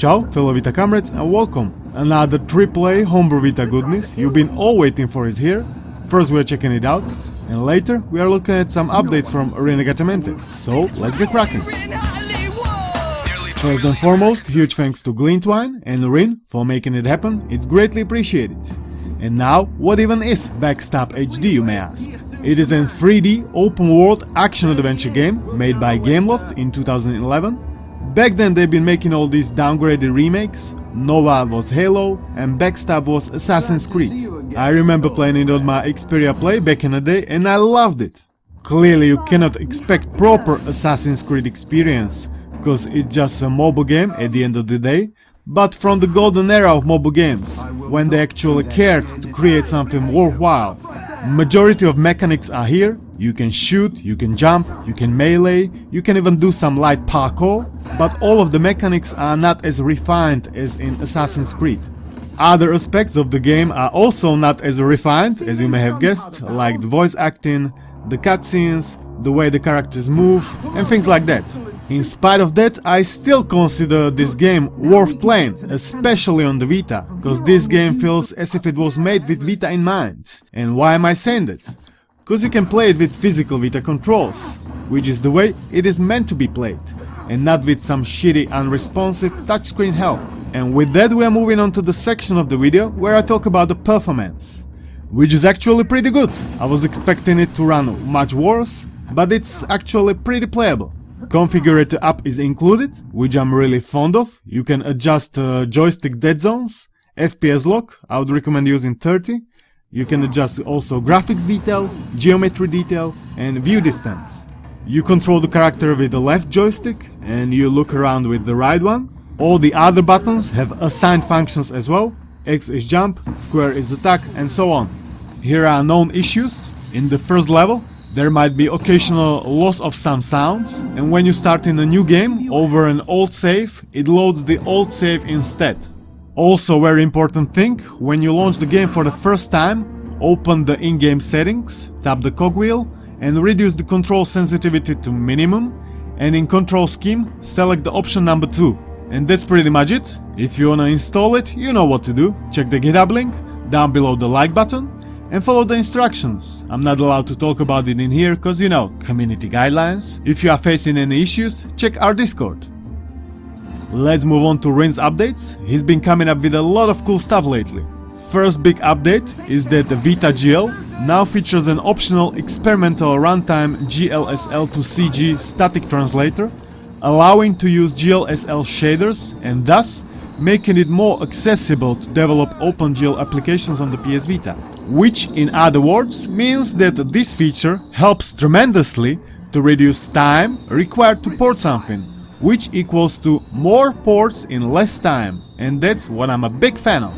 Ciao, fellow Vita comrades, and welcome! Another AAA homebrew Vita goodness you've been all waiting for is here. First we're checking it out, and later we are looking at some updates from Rinnegatamante. So let's get cracking! First and foremost, huge thanks to Glintwine and Rinne for making it happen, it's greatly appreciated. And now, what even is Backstab HD, you may ask? It is a 3D open-world action-adventure game made by Gameloft in 2011. Back then they've been making all these downgraded remakes. Nova was Halo and Backstab was Assassin's Creed. I remember playing it on my Xperia Play back in the day and I loved it. Clearly you cannot expect proper Assassin's Creed experience, because it's just a mobile game at the end of the day, but from the golden era of mobile games, when they actually cared to create something worthwhile. Majority of mechanics are here. You can shoot, you can jump, you can melee, you can even do some light parkour, but all of the mechanics are not as refined as in Assassin's Creed. Other aspects of the game are also not as refined as you may have guessed, like the voice acting, the cutscenes, the way the characters move, and things like that. In spite of that, I still consider this game worth playing, especially on the Vita, because this game feels as if it was made with Vita in mind. And why am I saying that? Because you can play it with physical Vita controls, which is the way it is meant to be played, and not with some shitty unresponsive touchscreen hell. And with that we are moving on to the section of the video where I talk about the performance, which is actually pretty good. I was expecting it to run much worse, but it's actually pretty playable. Configurator app is included, which I'm really fond of. You can adjust joystick dead zones, FPS lock, I would recommend using 30. You can adjust also graphics detail, geometry detail, and view distance. You control the character with the left joystick, and you look around with the right one. All the other buttons have assigned functions as well. X is jump, square is attack, and so on. Here are known issues. In the first level, there might be occasional loss of some sounds, and when you start in a new game over an old save, it loads the old save instead. Also very important thing, when you launch the game for the first time, open the in-game settings, tap the cogwheel, and reduce the control sensitivity to minimum, and in control scheme, select the option number 2. And that's pretty much it. If you wanna install it, you know what to do. Check the GitHub link, down below the like button, and follow the instructions. I'm not allowed to talk about it in here cause you know, community guidelines. If you are facing any issues, check our Discord. Let's move on to Rinne's updates. He's been coming up with a lot of cool stuff lately. First big update is that the Vita GL now features an optional experimental runtime GLSL to CG static translator, allowing to use GLSL shaders and thus making it more accessible to develop OpenGL applications on the PS Vita. Which, in other words, means that this feature helps tremendously to reduce time required to port something, which equals to more ports in less time, and that's what I'm a big fan of.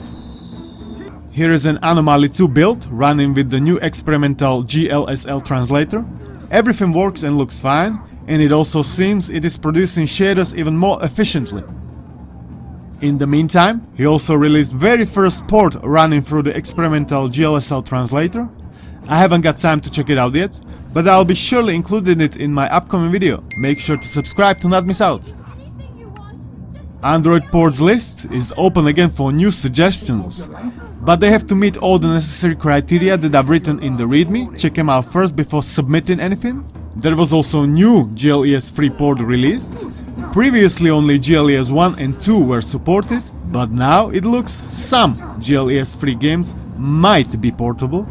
Here is an Anomaly 2 build running with the new experimental GLSL translator. Everything works and looks fine, and it also seems it is producing shaders even more efficiently. In the meantime, he also released very first port running through the experimental GLSL translator. I haven't got time to check it out yet, but I'll be surely including it in my upcoming video. Make sure to subscribe to not miss out. Android ports list is open again for new suggestions, but they have to meet all the necessary criteria that I've written in the readme. Check them out first before submitting anything. There was also new GLES3 port released. Previously only GLES 1 and 2 were supported, but now it looks some GLES3 games might be portable,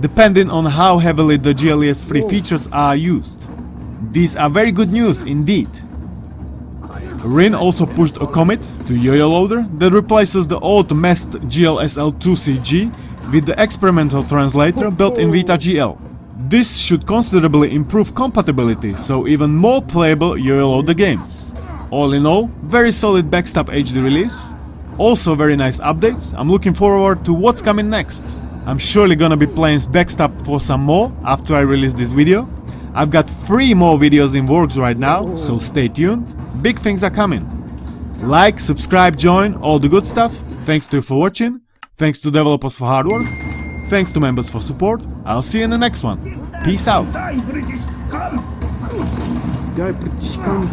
depending on how heavily the GLES3 features are used. These are very good news indeed. Rinne also pushed a commit to YoYo loader that replaces the old messed GLSL 2 CG with the experimental translator built in Vita GL. This should considerably improve compatibility, so even more playable YoYo loader games. All in all, very solid Backstab HD release. Also very nice updates. I'm looking forward to what's coming next. I'm surely gonna be playing Backstab for some more after I release this video. I've got 3 more videos in works right now, so stay tuned. Big things are coming. Like, subscribe, join, all the good stuff. Thanks to you for watching. Thanks to developers for hard work. Thanks to members for support. I'll see you in the next one. Peace out. Die, British cunt.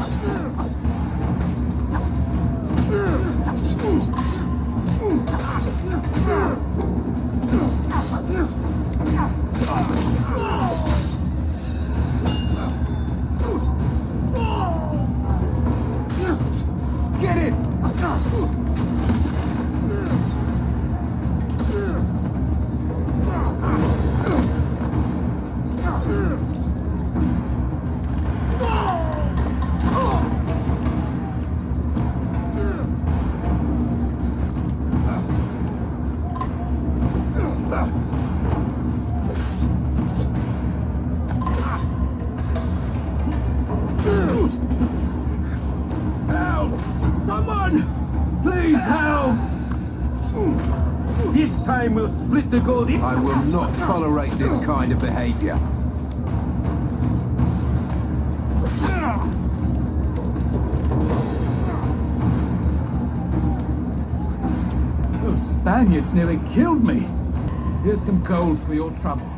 Get it! Help! Someone! Please help! This time we'll split the gold. I will not tolerate this kind of behavior. Those Spaniards nearly killed me. Here's some gold for your trouble.